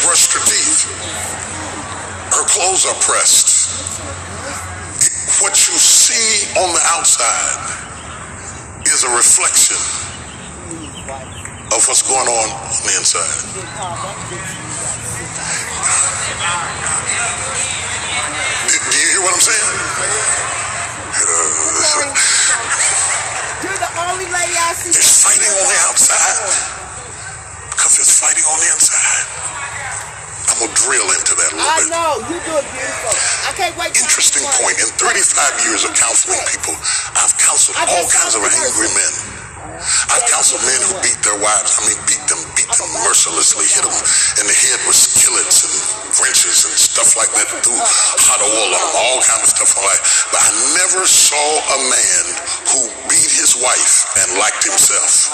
brushed her teeth. Her clothes are pressed. What you see on the outside is a reflection of what's going on the inside. Do you hear what I'm saying? You're the only lady I see. There's fighting on the outside because there's fighting on the inside. I'm going to drill into that a little bit. I know. You do it beautiful. I can't wait. Interesting point. In 35 years of counseling people, I've counseled all kinds of angry men. I've counseled men who beat their wives. I mean, beat them mercilessly, hit them in the head with skillets and wrenches and stuff like that, threw hot oil on them, all kinds of stuff like that. But I never saw a man who beat his wife and liked himself.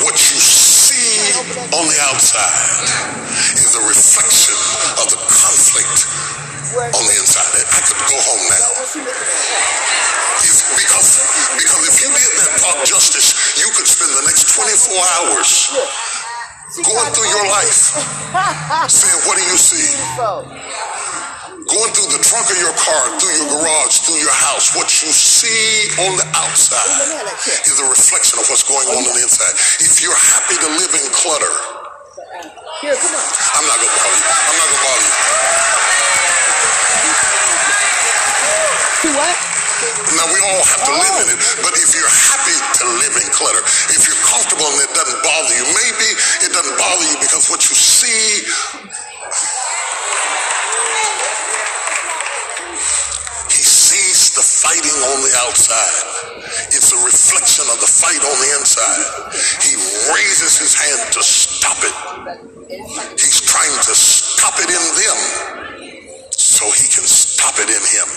What you see on the outside is a reflection of the conflict on the inside. I could go home now. Because if you did that thought justice, you could spend the next 24 hours going through your life saying, what do you see? Going through the trunk of your car, through your garage, through your house, what you see on the outside is a reflection of what's going on the inside. If you're happy to live in clutter, Here, come on. I'm not gonna bother you. I'm not gonna bother you. To what? Now, we all have to live in it, but if you're happy to live in clutter, if you're comfortable and it doesn't bother you, maybe it doesn't bother you because what you see, he sees the fighting on the outside. It's a reflection of the fight on the inside. He raises his hand to stop it. He's trying to stop it in them so he can stop it in him.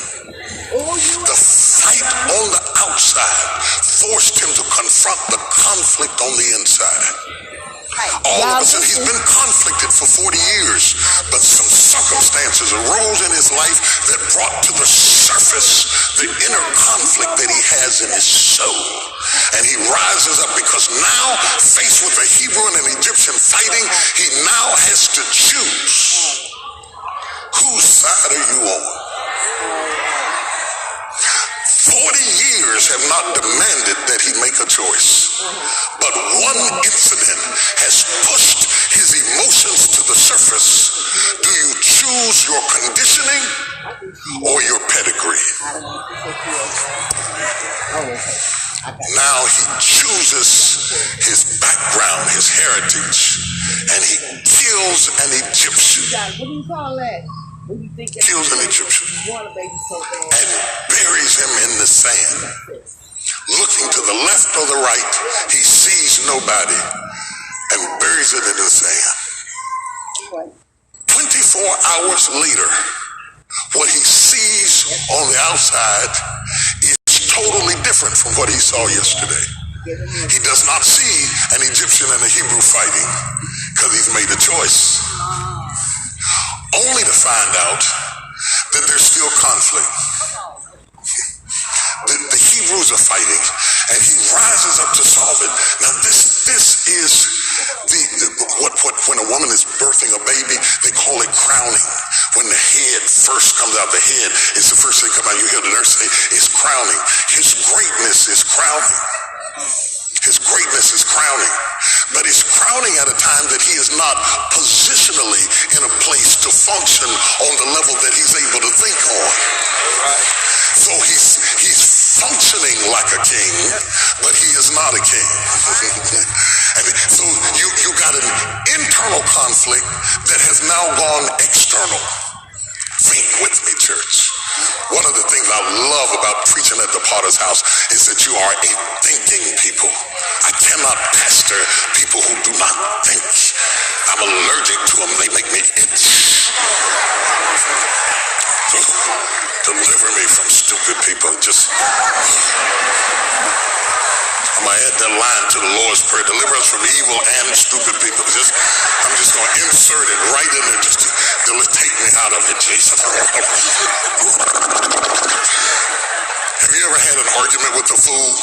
The fight on the outside forced him to confront the conflict on the inside. All of a sudden, he's been conflicted for 40 years, but some circumstances arose in his life that brought to the surface the inner conflict that he has in his soul. And he rises up because now, faced with a Hebrew and an Egyptian fighting, he now has to choose. Whose side are you on? 40 years have not demanded that he make a choice. But one incident has pushed his emotions to the surface. Do you choose your conditioning or your pedigree? Now he chooses his background, his heritage, and he kills an Egyptian. What do you call that? Kills an Egyptian and buries him in the sand. Looking to the left or the right, he sees nobody and buries it in the sand. 24 hours later, what he sees on the outside is totally different from what he saw yesterday. He does not see an Egyptian and a Hebrew fighting because he's made a choice. Only to find out that there's still conflict. The Hebrews are fighting, and he rises up to solve it. Now, this is when a woman is birthing a baby, they call it crowning. When the head first comes out, the head is the first thing come out. You hear the nurse say, "It's crowning." His greatness is crowning. His greatness is crowning. But it's crowning at a time that he is not positionally in a place to function on the level that he's able to think on. So he's functioning like a king, but he is not a king. And so you got an internal conflict that has now gone external. Think with me, church. One of the things I love about preaching at the Potter's House is that you are a thinking people. I cannot pastor people who do not think. I'm allergic to them. They make me itch. So, deliver me from stupid people. I'm going to add that line to the Lord's Prayer. Deliver us from evil and stupid people. I'm just going to insert it right in there just to take me out of it, Jesus. Have you ever had an argument with a fool?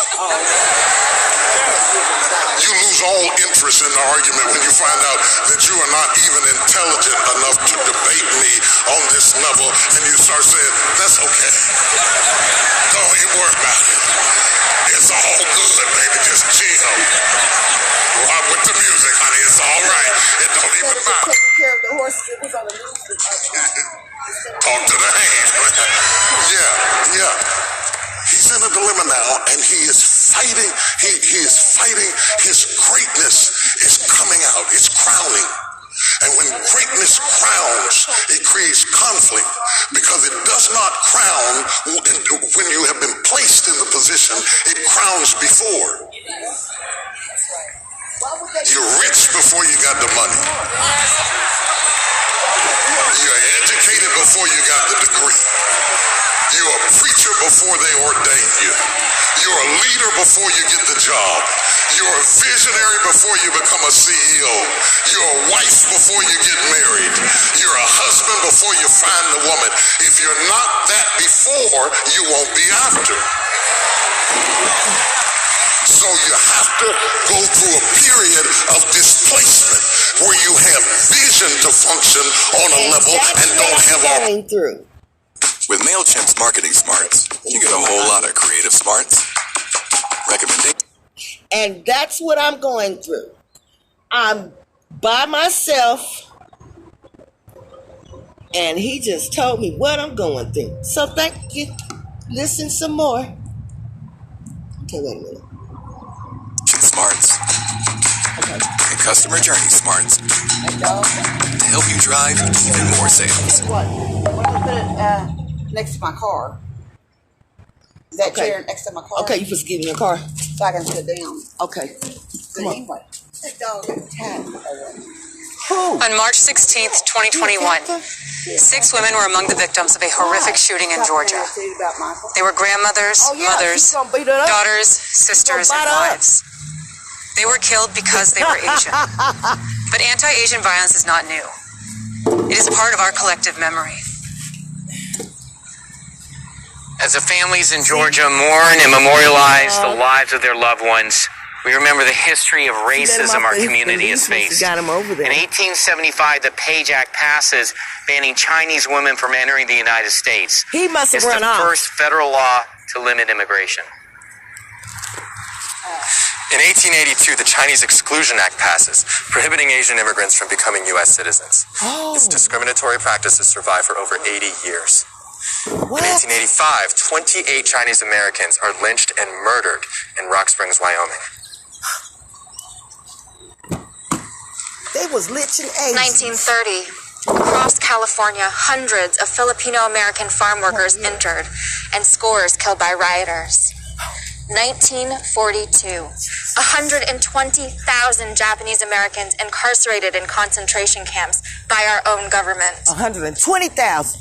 You lose all interest in the argument when you find out that you are not even intelligent enough to debate me on this level, and you start saying, that's okay. Don't even worry about it. It's all good, baby. Just chill. Rock with the music, honey. It's all right. It don't even matter. Taking care of the horses. It was on the news. Talk to the hand. Yeah. He's in a dilemma now, and he is fighting. He is fighting. His greatness is coming out. It's crowning. And when greatness crowns, it creates conflict, because it does not crown when you have been placed in the position. It crowns before. You're rich before you got the money. You're educated before you got the degree. You're a preacher before they ordain you. You're a leader before you get the job. You're a visionary before you become a CEO. You're a wife before you get married. You're a husband before you find the woman. If you're not that before, you won't be after. So you have to go through a period of displacement where you have vision to function on a level and don't have all. Through. With MailChimp's marketing smarts, you get a whole lot of creative smarts. Recommendation. And that's what I'm going through. I'm by myself, and he just told me what I'm going through. So thank you. Listen some more. Okay, wait a minute. Smarts. Okay. And customer journey smarts And dog. to help you drive even more sales. What? What do you put it next to my car? Is that Okay. chair next to my car? Okay, you supposed to get in your car. So I can sit down. Okay. Come on. anyway. That dog is tired. Who? On March 16th, 2021, 6 women were among the victims of a horrific shooting in Georgia. They were grandmothers, Oh, yeah, mothers, she's gonna beat her up. daughters, sisters, She's gonna and bite her up. wives. They were killed because they were Asian. But anti-Asian violence is not new. It is part of our collective memory. As the families in Georgia mourn and memorialize the lives of their loved ones, we remember the history of racism our community has faced. Got him over there. In 1875, the Page Act passes, banning Chinese women from entering the United States. He must have It's run the off. first federal law to limit immigration. In 1882, the Chinese Exclusion Act passes, prohibiting Asian immigrants from becoming U.S. citizens. Oh. Its discriminatory practices survived for over 80 years. What? In 1885, 28 Chinese Americans are lynched and murdered in Rock Springs, Wyoming. They was lynching Asians. 1930, across California, hundreds of Filipino American farm workers injured and scores killed by rioters. 1942, 120,000 Japanese Americans incarcerated in concentration camps by our own government. 120,000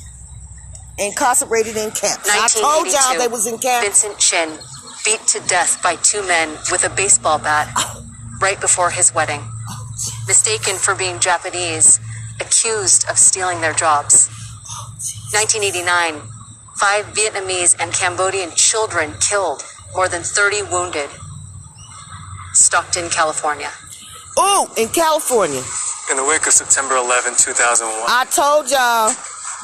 incarcerated in camps. I told y'all they was in camps. Vincent Chin beat to death by 2 men with a baseball bat right before his wedding. Mistaken for being Japanese, accused of stealing their jobs. 1989, 5 Vietnamese and Cambodian children killed, more than 30 wounded. Stockton, California. Oh, in California. In the wake of September 11, 2001, I told y'all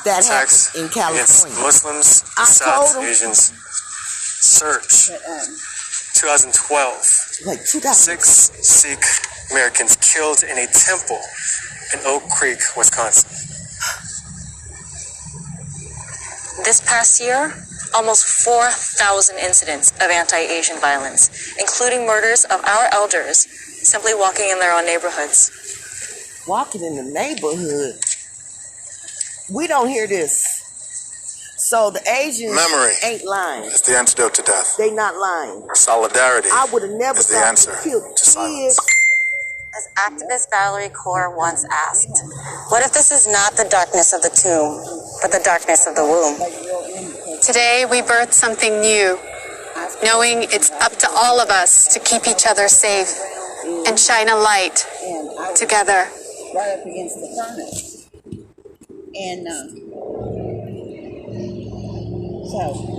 that attacks happened in against California. Muslims, I South told 'em. Asians surge. 2012, Like 2000. 6 Sikh Americans killed in a temple in Oak Creek, Wisconsin. This past year, almost 4,000 incidents of anti-Asian violence, including murders of our elders simply walking in their own neighborhoods. Walking in the neighborhood. We don't hear this. So the Asians Memory ain't lying. is the antidote to death. They not lying. Solidarity I would have never is the thought answer to kill to silence. kids. As activist Valerie Kaur once asked, what if this is not the darkness of the tomb, but the darkness of the womb? Today we birth something new, knowing it's up to all of us to keep each other safe and shine a light together. Right up against the furnace. And so